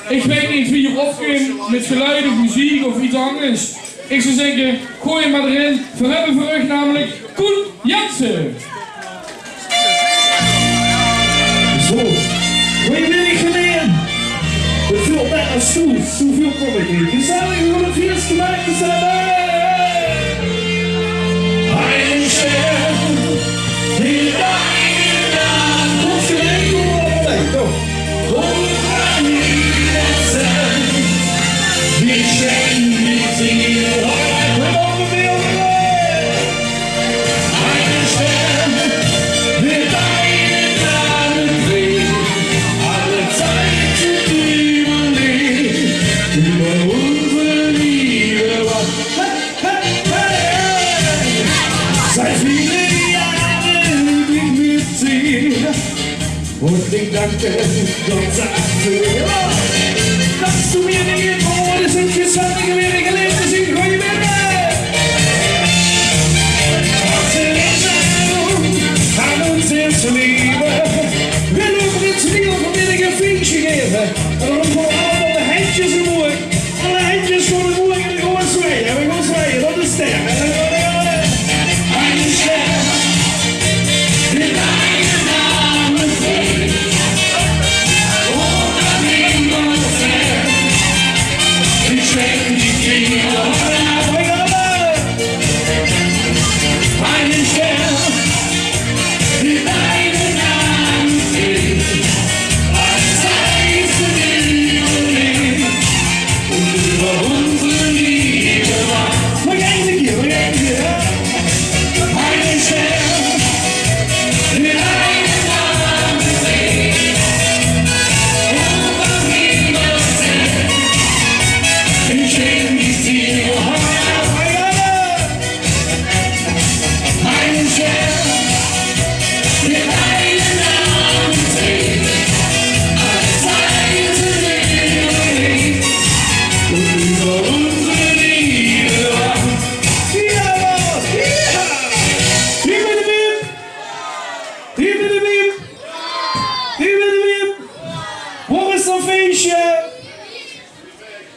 Ik weet niet wie je opkomt met geluid of muziek of iets anders. Ik zou zeggen, gooi hem maar erin. We hebben voor u namelijk Koen Jansen. Zo, goedemiddag meneer. Het vult net als stoel, zoveel kom ik niet. Gezellig, we hebben het feest gemaakt samen. Und ich danke Gott dafür. Dass du mir die Gebäude sind gesandt, die mir gelebt sind, wo ich bin. An uns ist Liebe. Wir lopen dit wiel vanmiddag een feestje geven. En dan voor allemaal de handjes omhoog. Alle handjes voor de moeilijk en gewoon zwaaien. We gaan zwaaien, dat is ster. Een ster.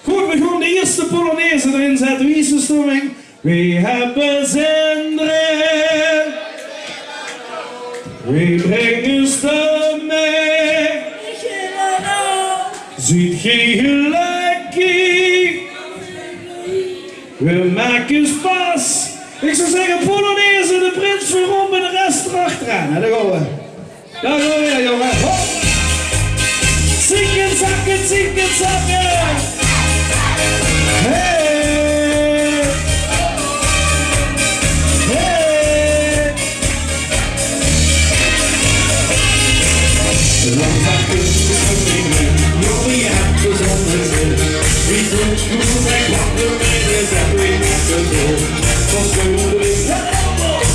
Goed, we gaan de eerste Polonaise erin zetten. Wie is de stemming? We hebben zenderen. We brengen stemming. Ziet geen gelijkie. We maken spas. Ik zou zeggen Polonaise, de prins voorop en de rest erachteraan. Daar gaan we. Daar gaan we weer, jongen. Hop. Zingen, zakken, zingen, zakken. Hey. Hey. Lang zakken, zingen, jullie hebben zonder. Wie doet goed en wat de mensen zijn we niet zo zo. Van schoenen is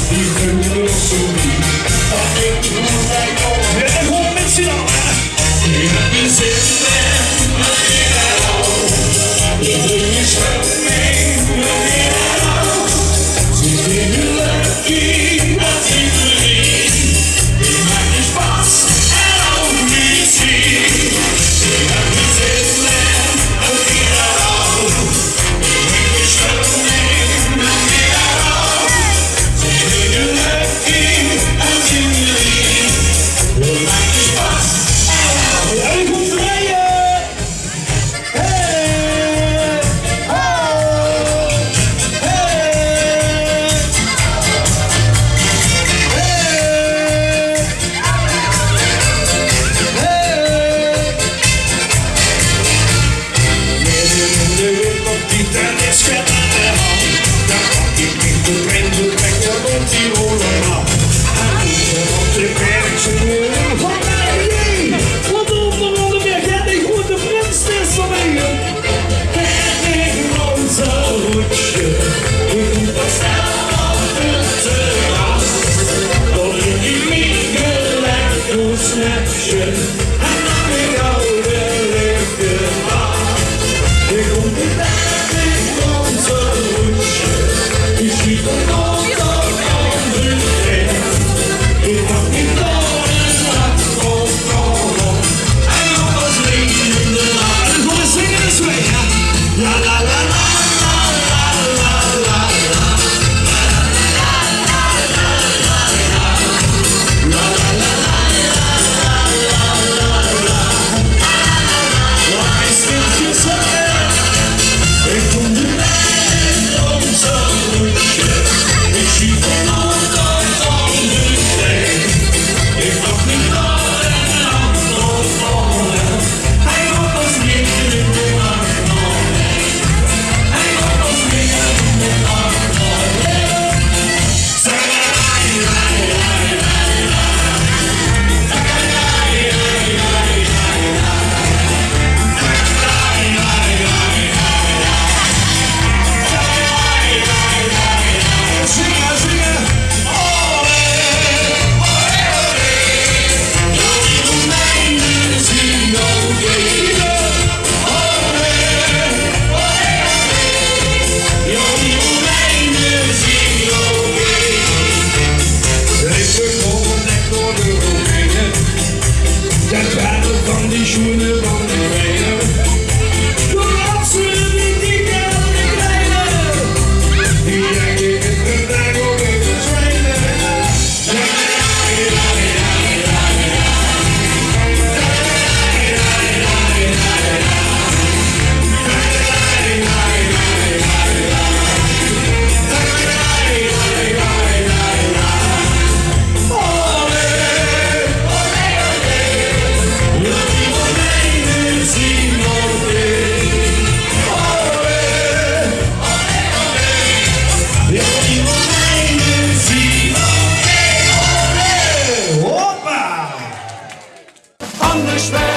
die kunnen zo niet. Als ik goed en kom. Ja, gewoon met z'n allen. Je hebt je zin en wat je al. Je doet je schuld mee, wil je al. Zit in je lucky, dat is verlies. Je maakt je spas en ook niet zien. Je hebt je zin en wat je al. Je doet je schuld mee, wil je al. Zit in je lucky, dat is verlies. Je maakt je spas. Hey, goed rijden! Hey! Oh! Hey! Hey! Hey! Midden in de wind op die tuin is vet aan de hand. Daar had ik niet de brand, de trek, daar wordt die rollen af. Hij doet er op de berg zijn kleuren van mij. Wat onder meer gaat ik goed de prins is van mij. En ik rond zo'n hoedje. Ik moet wat snel op het terras. Tot ik die niet gelijk doe snapje. En dan ik oude lichte maat. Ik kom de dag, ik rond zo'n hoedje. Ik schiet er nooit op andere in. Ik mag niet door en laat op komen. En nog als leven de laden. anders weg.